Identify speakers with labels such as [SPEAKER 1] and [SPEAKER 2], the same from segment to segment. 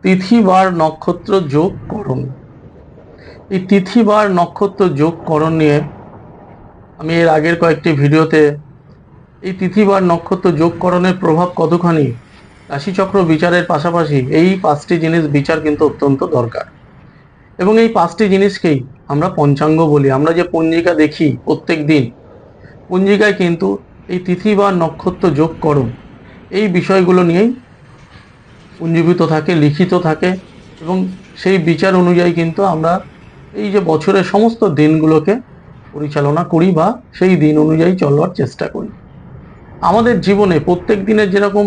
[SPEAKER 1] তিথি বার নক্ষত্র যোগকরণ। এই তিথি বার নক্ষত্র যোগকরণ নিয়ে আমি এর আগের কয়েকটি ভিডিওতে এই তিথি বার নক্ষত্র যোগকরণের প্রভাব কতখানি রাশিচক্র বিচারের পাশাপাশি এই 5টি জিনিস বিচার কিন্তু অত্যন্ত দরকার। এবং এই 5টি জিনিসকেই আমরা পঞ্চাঙ্গ বলি। আমরা যে পঞ্জিকা দেখি প্রত্যেক দিন, পঞ্জিকায় কিন্তু এই তিথি বা নক্ষত্র যোগকরণ এই বিষয়গুলো নিয়েই পুঞ্জীভূত থাকে, লিখিত থাকে, এবং সেই বিচার অনুযায়ী কিন্তু আমরা এই যে বছরের সমস্ত দিনগুলোকে পরিচালনা করি বা সেই দিন অনুযায়ী চলবার চেষ্টা করি। আমাদের জীবনে প্রত্যেক দিনের যেরকম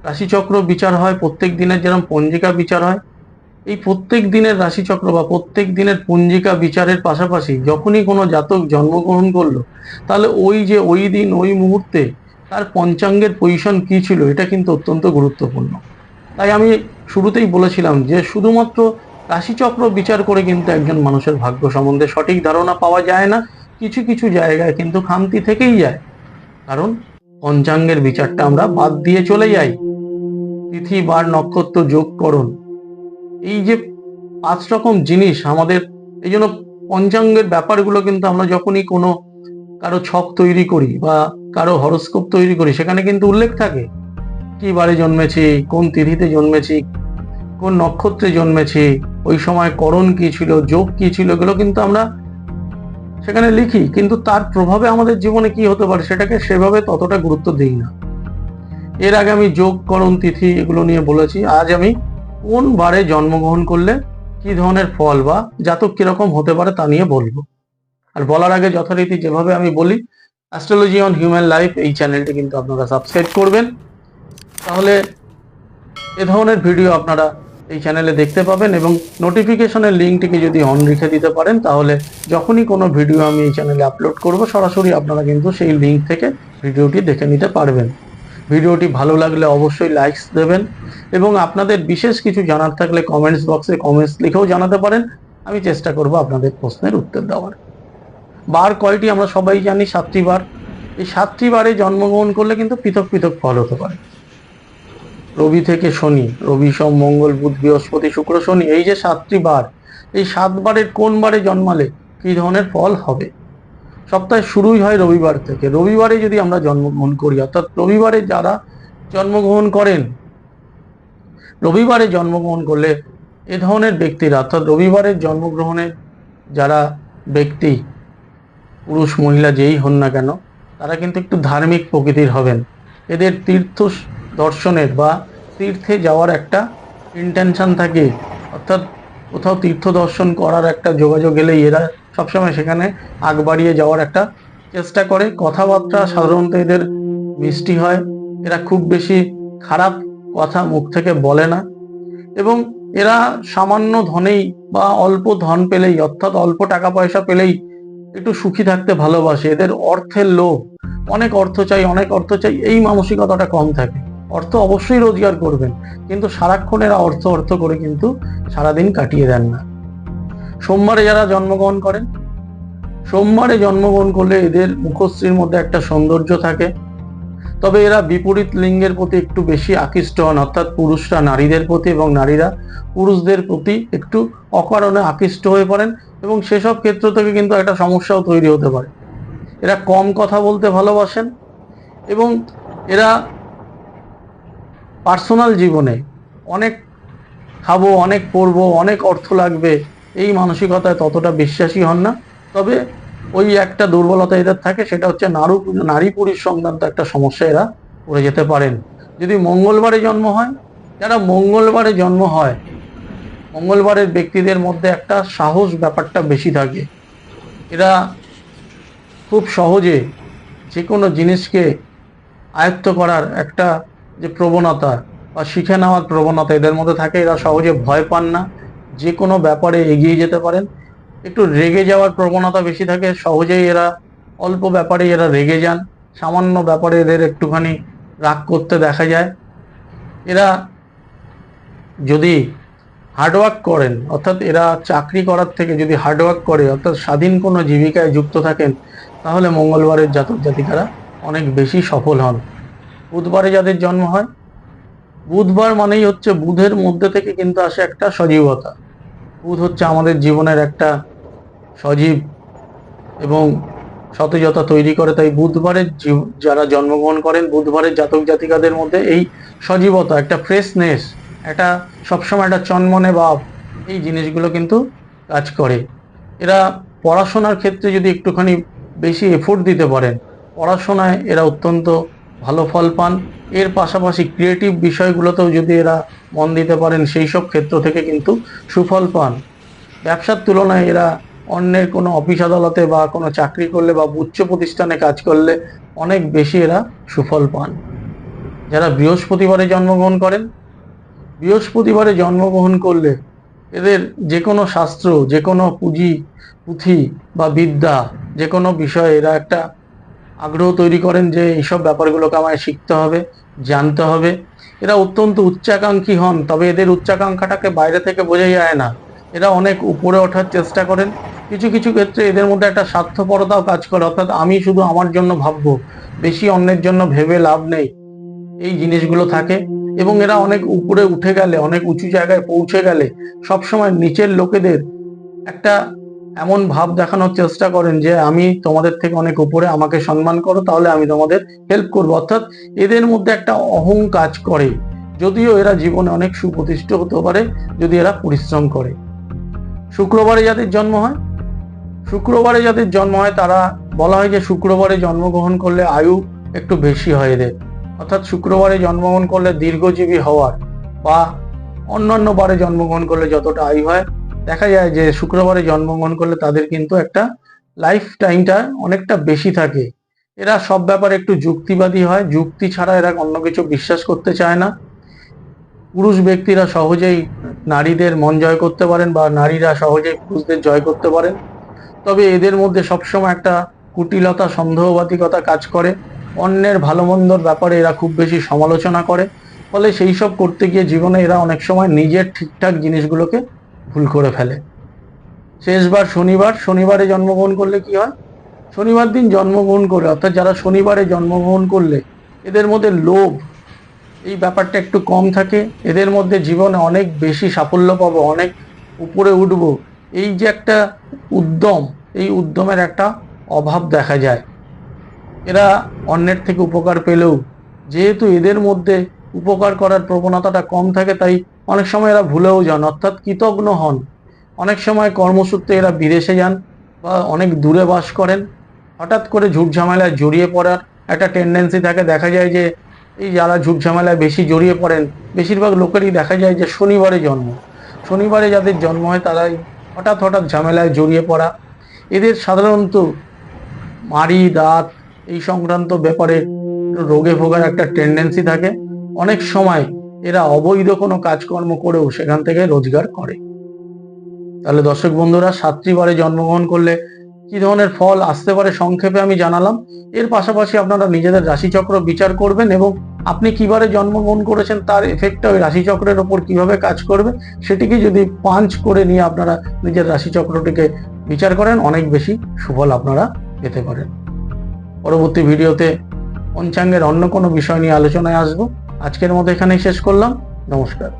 [SPEAKER 1] রাশিচক্র বিচার হয়, প্রত্যেক দিনের যেরকম পঞ্জিকা বিচার হয়, এই প্রত্যেক দিনের রাশিচক্র বা প্রত্যেক দিনের পঞ্জিকা বিচারের পাশাপাশি যখনই কোনো জাতক জন্মগ্রহণ করলো, তাহলে ওই দিন ওই মুহূর্তে তার পঞ্চাঙ্গের পজিশন কী ছিল, এটা কিন্তু অত্যন্ত গুরুত্বপূর্ণ। তাই আমি শুরুতেই বলেছিলাম যে শুধুমাত্র রাশিচক্র বিচার করে কিন্তু একজন মানুষের ভাগ্য সম্বন্ধে সঠিক ধারণা পাওয়া যায় না। কিছু কিছু জায়গায় কিন্তু খামতি থেকেই যায়, কারণ পঞ্চাঙ্গের বিচারটা আমরা বাদ দিয়ে চলে যাই। তিথি বার নক্ষত্র যোগকরণ, এই যে 5 রকম জিনিস আমাদের, এই জন্য পঞ্চাঙ্গের ব্যাপারগুলো কিন্তু আমরা যখনই কোনো কারো ছক তৈরি করি বা কারো হরস্কোপ তৈরি করি, সেখানে কিন্তু উল্লেখ থাকে কি বারে জন্মেছি, কোন তিথিতে জন্মেছি, কোন নক্ষত্রে জন্মেছি, ওই সময় করণ কি ছিল, যোগ কি ছিল, এগুলো কিন্তু আমরা সেখানে লিখি। কিন্তু তার প্রভাবে আমাদের জীবনে কি হতে পারে সেটাকে সেভাবে ততটা গুরুত্ব দিই না। এর আগে আমি যোগ, করণ, তিথি এগুলো নিয়ে বলেছি। আজ আমি কোন বারে জন্মগ্রহণ করলে কি ধরনের ফল বা জাতক কিরকম হতে পারে তা নিয়ে বলবো। আর বলার আগে যথারীতি যেভাবে আমি বলি, অ্যাস্ট্রোলজি অন হিউম্যান লাইফ এই চ্যানেলটি কিন্তু আপনারা সাবস্ক্রাইব করবেন, তাহলে এ ধরনের ভিডিও আপনারা এই চ্যানেলে দেখতে পাবেন। এবং নোটিফিকেশনের লিঙ্কটিকে যদি অন রেখে দিতে পারেন, তাহলে যখনই কোনো ভিডিও আমি এই চ্যানেলে আপলোড করব, সরাসরি আপনারা কিন্তু সেই লিঙ্ক থেকে ভিডিওটি দেখে নিতে পারবেন। ভিডিওটি ভালো লাগলে অবশ্যই লাইকস দেবেন, এবং আপনাদের বিশেষ কিছু জানার থাকলে কমেন্টস বক্সে কমেন্টস লিখেও জানাতে পারেন। আমি চেষ্টা করব আপনাদের প্রশ্নের উত্তর দেওয়ার। বার কয়টি আমরা সবাই জানি, 7টি বার। এই 7টি বারে জন্মগ্রহণ করলে কিন্তু পৃথক পৃথক ফল হতে পারে। রবি থেকে শনি, রবি সোম মঙ্গল বুধ বৃহস্পতি শুক্র শনি, এই যে 7টি বার, এই 7 বারের কোন বারে জন্মালে কি ধরনের ফল হবে। সপ্তাহে শুরুই হয় রবিবার থেকে। রবিবারে যদি আমরা জন্মগ্রহণ করি, অর্থাৎ রবিবারে যারা জন্মগ্রহণ করেন, রবিবারে জন্মগ্রহণ করলে এ ধরনের ব্যক্তিরা, অর্থাৎ রবিবারের জন্মগ্রহণের যারা ব্যক্তি, পুরুষ মহিলা যেই হন না কেন, তারা কিন্তু একটু ধার্মিক প্রকৃতির হবেন। এদের তীর্থ দর্শনের বা তীর্থে যাওয়ার একটা ইন্টেনশন থাকে, অর্থাৎ কোথাও তীর্থ দর্শন করার একটা যোগাযোগ এলেই এরা সবসময় সেখানে আগ বাড়িয়ে যাওয়ার একটা চেষ্টা করে। কথাবার্তা সাধারণত এদের মিষ্টি হয়, এরা খুব বেশি খারাপ কথা মুখ থেকে বলে না, এবং এরা সামান্য ধনেই বা অল্প ধন পেলেই, অর্থাৎ অল্প টাকা পয়সা পেলেই একটু সুখী থাকতে ভালোবাসে। এদের অর্থের লোভ, অনেক অর্থ চাই, অনেক অর্থ চাই, এই মানসিকতাটা কম থাকে। অর্থ অবশ্যই রোজগার করবেন, কিন্তু সারাক্ষণ এরা অর্থ অর্থ করে কিন্তু সারাদিন কাটিয়ে দেন না। সোমবারে যারা জন্মগ্রহণ করেন, সোমবারে জন্মগ্রহণ করলে এদের মুখশ্রীর মধ্যে একটা সৌন্দর্য থাকে, তবে এরা বিপরীত লিঙ্গের প্রতি একটু বেশি আকৃষ্ট হন, অর্থাৎ পুরুষরা নারীদের প্রতি এবং নারীরা পুরুষদের প্রতি একটু অকারণে আকৃষ্ট হয়ে পড়েন, এবং সেসব ক্ষেত্র থেকে কিন্তু একটা সমস্যাও তৈরি হতে পারে। এরা কম কথা বলতে ভালোবাসেন, এবং এরা পার্সোনাল জীবনে অনেক খাবো, অনেক পড়বো, অনেক অর্থ লাগবে, এই মানসিকতায় ততটা বিশ্বাসী হন না। তবে ওই একটা দুর্বলতা এদের থাকে, সেটা হচ্ছে নারী পুরুষ সংক্রান্ত একটা সমস্যা এরা পড়ে যেতে পারেন। যদি মঙ্গলবারে জন্ম হয়, যারা মঙ্গলবারে জন্ম হয়, মঙ্গলবারের ব্যক্তিদের মধ্যে একটা সাহস ব্যাপারটা বেশি থাকে। এরা খুব সহজে যে কোনো জিনিসকে আয়ত্ত করার একটা যে প্রবণতা বা শিখে নেওয়ার প্রবণতা এদের মধ্যে থাকে। এরা সহজে ভয় পান না, যে কোনো ব্যাপারে এগিয়ে যেতে পারেন। একটু রেগে যাওয়ার প্রবণতা বেশি থাকে, সহজেই এরা অল্প ব্যাপারে এরা রেগে যান, সামান্য ব্যাপারে এদের একটুখানি রাগ করতে দেখা যায়। এরা যদি হার্ডওয়ার্ক করেন, অর্থাৎ এরা চাকরি করার থেকে যদি হার্ডওয়ার্ক করে, অর্থাৎ স্বাধীন কোনো জীবিকায় যুক্ত থাকেন, তাহলে মঙ্গলবারের জাতক জাতিকারা অনেক বেশি সফল হন। বুধবারে যাদের জন্ম হয়, বুধবার মানেই হচ্ছে বুধের মধ্যে থেকে কিন্তু আসে একটা সজীবতা। বুধ হচ্ছে আমাদের জীবনের একটা সজীব এবং সতেজতা তৈরি করে। তাই বুধবারের যারা জন্মগ্রহণ করেন, বুধবারের জাতক জাতিকাদের মধ্যে এই সজীবতা, একটা ফ্রেশনেস, একটা সবসময় একটা চনমনে ভাব, এই জিনিসগুলো কিন্তু কাজ করে। এরা পড়াশোনার ক্ষেত্রে যদি একটুখানি বেশি এফোর্ট দিতে পারেন, পড়াশোনায় এরা অত্যন্ত ভালো ফল পান। এর পাশাপাশি ক্রিয়েটিভ বিষয়গুলোতেও যদি এরা মন দিতে পারেন, সেই সব ক্ষেত্র থেকে কিন্তু সুফল পান। ব্যবসার তুলনায় এরা অন্যের কোনো অফিস আদালতে বা কোনো চাকরি করলে বা উচ্চ প্রতিষ্ঠানে কাজ করলে অনেক বেশি এরা সুফল পান। যারা বৃহস্পতিবারে জন্মগ্রহণ করেন, বৃহস্পতিবারে জন্মগ্রহণ করলে এদের যে কোনো শাস্ত্র, যে কোনো পুঁথি বা বিদ্যা, যে কোনো বিষয়ে এরা একটা আগ্রহ তৈরি করেন যে এইসব ব্যাপারগুলোকে আমায় শিখতে হবে, জানতে হবে। এরা অত্যন্ত উচ্চাকাঙ্ক্ষী হন, তবে এদের উচ্চাকাঙ্ক্ষাটাকে বাইরে থেকে বোঝা যায় না। এরা অনেক উপরে ওঠার চেষ্টা করেন। কিছু কিছু ক্ষেত্রে এদের মধ্যে একটা স্বার্থপরতাও কাজ করে, অর্থাৎ আমি শুধু আমার জন্য ভাববো, বেশি অন্যের জন্য ভেবে লাভ নেই, এই জিনিসগুলো থাকে। এবং এরা অনেক উপরে উঠে গেলে, অনেক উঁচু জায়গায় পৌঁছে গেলে সবসময় নিচের লোকেদের একটা এমন ভাব দেখানোর চেষ্টা করেন যে আমি তোমাদের থেকে অনেক উপরে, আমাকে সম্মান করো, তাহলে আমি তোমাদের হেল্প করবো। অর্থাৎ এদের মধ্যে একটা অহং কাজ করে, যদিও এরা জীবনে অনেক সুপ্রতিষ্ঠিত হতে পারে যদি এরা পরিশ্রম করে। শুক্রবারে যাদের জন্ম হয়, শুক্রবারে যাদের জন্ম হয় তারা বলা হয় যে শুক্রবারে জন্মগ্রহণ করলে আয়ু একটু বেশি হয় এদের। অর্থাৎ শুক্রবারে জন্মগ্রহণ করলে দীর্ঘজীবী হওয়ার বা অন্যান্য বারে জন্মগ্রহণ করলে যতটা আয়ু হয়, দেখা যায় যে শুক্রবারে জন্মগ্রহণ করলে তাদের কিন্তু একটা লাইফ টাইমটা অনেকটা বেশি থাকে। এরা সব ব্যাপারে একটু যুক্তিবাদী হয়, যুক্তি ছাড়া এরা অন্য কিছু বিশ্বাস করতে চায় না। পুরুষ ব্যক্তিরা সহজেই নারীদের মন জয় করতে পারেন বা নারীরা সহজেই পুরুষদের জয় করতে পারেন। তবে এদের মধ্যে সবসময় একটা কুটিলতা, সন্দেহবাদিকতা কাজ করে। অন্যের ভালো মন্দর ব্যাপারে এরা খুব বেশি সমালোচনা করে। ফলে সেই সব করতে গিয়ে জীবনে এরা অনেক সময় নিজের ঠিকঠাক জিনিসগুলোকে ভুল করে ফেলে। শেষবার শনিবার, শনিবারে জন্মগ্রহণ করলে কি হয়? শনিবার দিন জন্মগ্রহণ করে, অর্থাৎ যারা শনিবারে জন্মগ্রহণ করলে এদের মধ্যে লোভ, এই ব্যাপারটা একটু কম থাকে। এদের মধ্যে জীবনে অনেক বেশি সাফল্য পাবো, অনেক উপরে উঠবো, এই যে একটা উদ্যম, এই উদ্যমের একটা অভাব দেখা যায়। এরা অন্যের থেকে উপকার পেলেও যেহেতু এদের মধ্যে উপকার করার প্রবণতাটা কম থাকে, তাই অনেক সময় এরা ভুলেও যান, অর্থাৎ কৃতজ্ঞ হন। অনেক সময় কর্মসূত্রে এরা বিদেশে যান বা অনেক দূরে বাস করেন। হঠাৎ করে ঝুট ঝামেলায় জড়িয়ে পড়ার একটা টেন্ডেন্সি থাকে। দেখা যায় যে এই যারা ঝুট ঝামেলায় বেশি জড়িয়ে পড়েন, বেশিরভাগ লোকেরই দেখা যায় যে শনিবারে জন্ম। শনিবারে যাদের জন্ম হয় তারাই হঠাৎ হঠাৎ ঝামেলায় জড়িয়ে পড়া। এদের সাধারণত মাড়ি, দাঁত, এই সংক্রান্ত ব্যাপারে রোগে ভোগার একটা টেন্ডেন্সি থাকে। অনেক সময় এরা অবৈধ কোনো কাজকর্ম করেও সেখান থেকে রোজগার করে। তাহলে দর্শক বন্ধুরা, 7টি বারে জন্মগ্রহণ করলে কি ধরনের ফল আসতে পারে সংক্ষেপে আমি জানালাম। এর পাশাপাশি আপনারা নিজেদের রাশিচক্র বিচার করবেন এবং আপনি কিবারে জন্মগ্রহণ করেছেন তার এফেক্টটা ওই রাশিচক্রের ওপর কিভাবে কাজ করবে সেটিকে যদি পাঞ্চ করে নিয়ে আপনারা নিজের রাশিচক্রটিকে বিচার করেন, অনেক বেশি সুফল আপনারা পেতে পারেন। পরবর্তী ভিডিওতে পঞ্চাঙ্গের অন্য কোনো বিষয় নিয়ে আলোচনায় আসবো। আজকের মতো এখানেই শেষ করলাম। নমস্কার।